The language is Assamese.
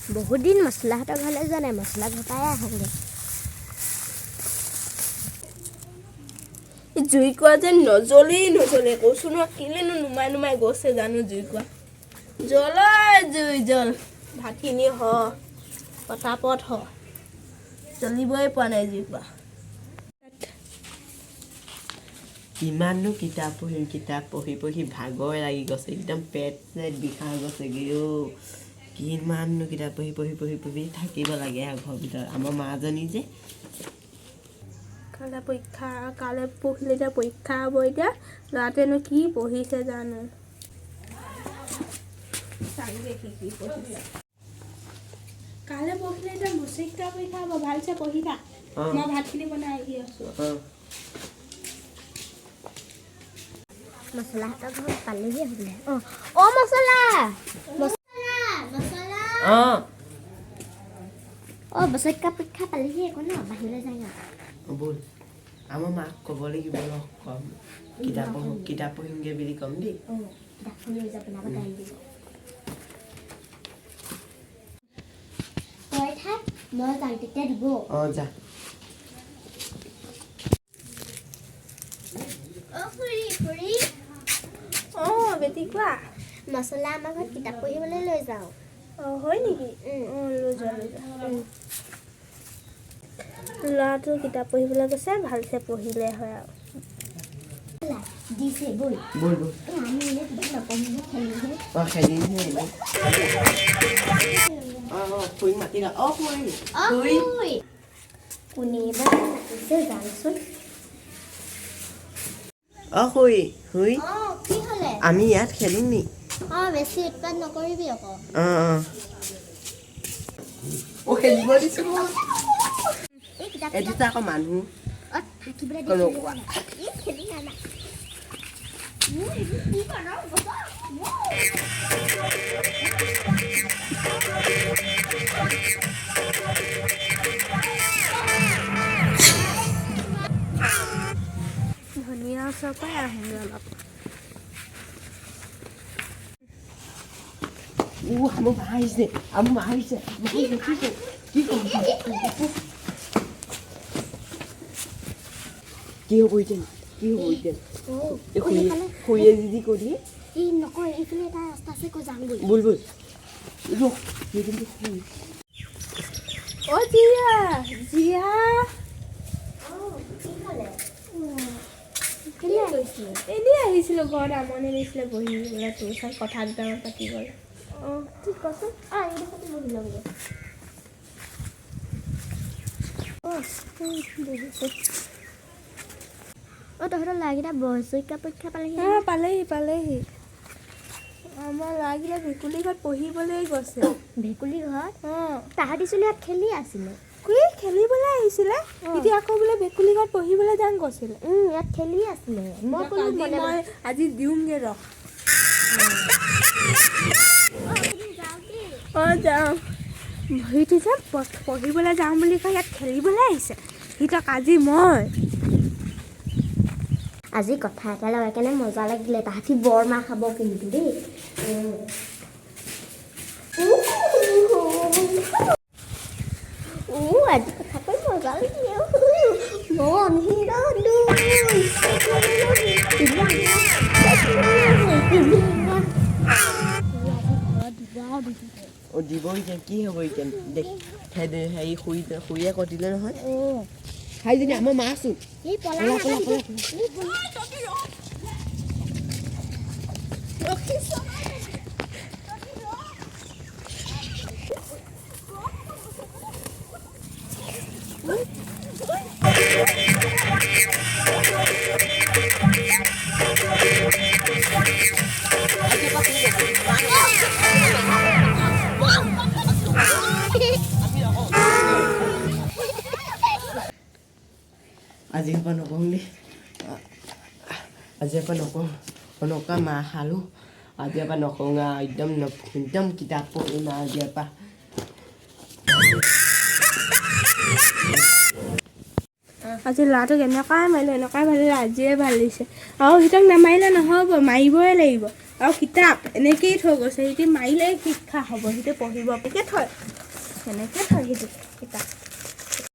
বহুত দিন মছলাহঁতৰ ঘৰলৈ যোৱা নাই মছলা ঘটাই আহোঁগৈ জুইকুৰা যেন নজ্বলে কৈছোঁ ন কেলেনো নুমাই গৈছে জানো জুইকুৰা জুই জল ভাতখিনি পটাপট জ্বলিবই পৰা নাই জুইকুৰা কিমাননো কিতাপ পঢ়ি ভাগৰ লাগি গৈছে একদম পেট বিষাই গৈছেগৈ কিমাননো কিতাপ পঢ়ি থাকিব লাগে আৰু ঘৰৰ ভিতৰত আমাৰ মাজনী যে কাইলৈ পঢ়িলে এতিয়া পৰীক্ষা হ'ব এতিয়া ল'ৰাটোৱেনো কি পঢ়িছে জানো কাইলৈ পঢ়িলে এতিয়া মুচিকটা পৰীক্ষা হ'ব ভালছে পঢ়িবা মই ভাতখিনি বনাই আহি আছোঁ মছলাহঁতৰ ঘৰত পালেহি আহিলে অঁ মছলা বছৰেকীয়া পৰীক্ষা পালেহি একো ন বাহিৰলৈ যায় ব'ল আমাৰ মাক ক'ব লাগিব ন কম কিতাপ পঢ়িমগৈ বুলি ক'ম দেই লৈ যাব দাইল দিব তই থাক মই যাওঁ তেতিয়া দিব যা বেটি কোৱা মছলা আমাৰ ঘৰত কিতাপ পঢ়িবলৈ লৈ যাওঁ হয় নেকি লৈ যোৱা ল'ৰাটো কিতাপ পঢ়িবলৈ গৈছে ভালছে পঢ়িলে হয় আৰু দিছে ব'ল আমি এনেই কিবা নপঢ়িলে খেলিহে খুৰী মাতিলা কোনেবা মাতিছে যাওঁচোন খুৰী কি হ'লে আমি ইয়াত খেলিম নি বেছি উৎপাত নকৰিবি আকৌ খেলিব দিছোঁ এইটোতো আকৌ মানুহ থাকিবলৈ খেলি নানা ধনিয়া ওচৰৰ পৰাই আহোঁগৈ অলপ আমাৰ মা আহিছে কি হ'ব এতিয়া খুৰীয়ে যদি কৈ দিয়ে নকয় এইফালে এটা ৰাস্তা আছে কৈ যাম ব'ল ব'ল জিয়া এনেই আহিছিলোঁ ঘৰত আমনি লাগিছিলে বহি বোলে তোৰ ওচৰত কথা দুটামান পাতি গ'ল ঠিক কচোন এইডোখৰতে বহি ল'মগৈ তহঁতৰ ল'ৰাকেইটা বছৰেকীয়া পৰীক্ষা পালেহি পালেহি আমাৰ ল'ৰাকেইটা ভেকুলী ঘৰত পঢ়িবলৈ গৈছে ভেকুলী ঘৰত তাহাঁতি চোন ইয়াত খেলি আছিলে খেলিবলৈ আহিছিলে এতিয়া আকৌ বোলে ভেকুলী ঘৰত পঢ়িবলৈ যাম কৈছিলে ইয়াত খেলি আছিলে মই আজি দিওঁগৈ ৰখ যাওঁ ভৰিটো যে পঢ়িবলৈ যাওঁ বুলি কয় ইয়াত খেলিবলৈ আহিছে সিহঁতক আজি কথা এটা লগাই কেনে মজা লাগিলে তাহাঁতি বৰ মাৰ খাব কিন্তু দেই আজি কথা কৈ মজা লাগিলে দিব এতিয়া কি হ'ব এতিয়া দেখ হেৰি খুৰীয়ে কটিলে নহয় খাইজনী আমাৰ মা আছোঁ আজিৰ পৰা নকওঁ দেই আজিৰ পৰা নকওঁ মাহ খালোঁ আজিৰ পৰা নকওঁ একদম কিতাপ পঢ়িম আজিৰ পৰা আজি ল'ৰাটোক এনেকুৱাই মাৰিলোঁ এনেকুৱাই মাৰিলে আজিয়ে ভাল দিছে আৰু সিহঁতক নামাৰিলে নহ'ব মাৰিবই লাগিব আৰু কিতাপ এনেকৈয়ে থৈ গৈছে সিহঁতি মাৰিলেই শিক্ষা হ'ব সিহঁতে পঢ়িব এনেকৈ থয় সিহঁতি কিতাপ